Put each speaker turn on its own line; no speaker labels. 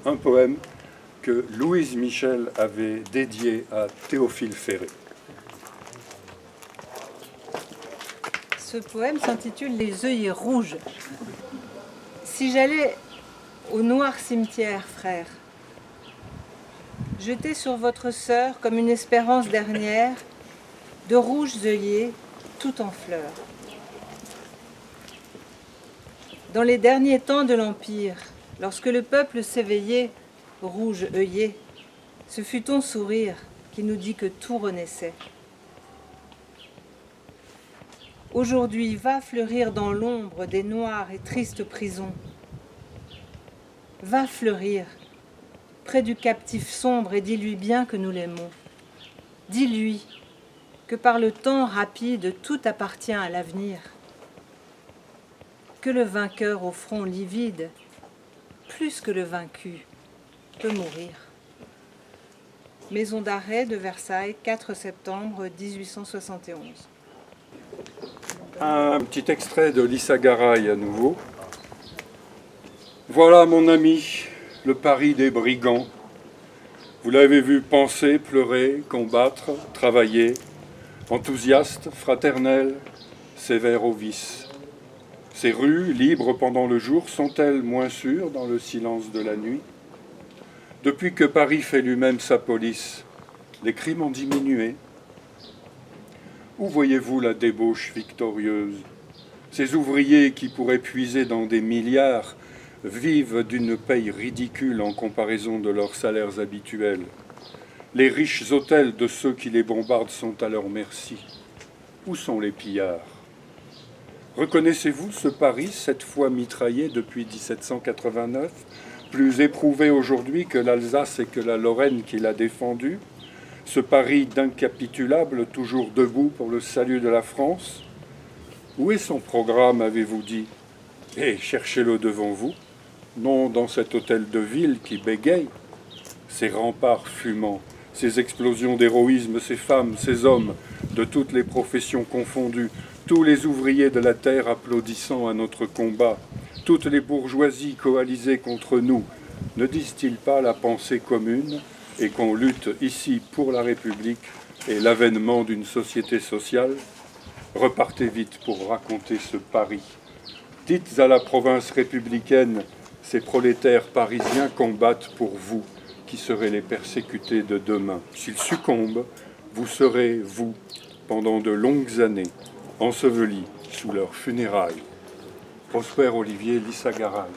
un poème que Louise Michel avait dédié à Théophile Ferré.
Ce poème s'intitule « Les œillets rouges ». Si j'allais au noir cimetière, frère, jeter sur votre sœur comme une espérance dernière de rouges œillets tout en fleurs. Dans les derniers temps de l'Empire, lorsque le peuple s'éveillait, rouge œillet, ce fut ton sourire qui nous dit que tout renaissait. Aujourd'hui, va fleurir dans l'ombre des noires et tristes prisons. Va fleurir près du captif sombre et dis-lui bien que nous l'aimons. Dis-lui que par le temps rapide, tout appartient à l'avenir. Que le vainqueur au front livide, plus que le vaincu, peut mourir. Maison d'arrêt de Versailles, 4 septembre 1871.
Un petit extrait de Lissa Garay à nouveau. Voilà, mon ami, le Paris des brigands. Vous l'avez vu penser, pleurer, combattre, travailler, enthousiaste, fraternel, sévère au vice. Ces rues, libres pendant le jour, sont-elles moins sûres dans le silence de la nuit? Depuis que Paris fait lui-même sa police, les crimes ont diminué. Où voyez-vous la débauche victorieuse? Ces ouvriers qui pourraient puiser dans des milliards vivent d'une paye ridicule en comparaison de leurs salaires habituels. Les riches hôtels de ceux qui les bombardent sont à leur merci. Où sont les pillards? Reconnaissez-vous ce Paris, cette fois mitraillé depuis 1789, plus éprouvé aujourd'hui que l'Alsace et que la Lorraine qui l'a défendu? Ce Paris d'incapitulable, toujours debout pour le salut de la France? Où est son programme, avez-vous dit? Eh, cherchez-le devant vous, non dans cet hôtel de ville qui bégaye. Ces remparts fumants, ces explosions d'héroïsme, ces femmes, ces hommes, de toutes les professions confondues, tous les ouvriers de la terre applaudissant à notre combat, toutes les bourgeoisies coalisées contre nous, ne disent-ils pas la pensée commune et qu'on lutte ici pour la République et l'avènement d'une société sociale? Repartez vite pour raconter ce Paris. Dites à la province républicaine, ces prolétaires parisiens combattent pour vous, qui serez les persécutés de demain. S'ils succombent, vous serez, vous, pendant de longues années, ensevelis sous leurs funérailles. Prosper Olivier, Lissa Garay.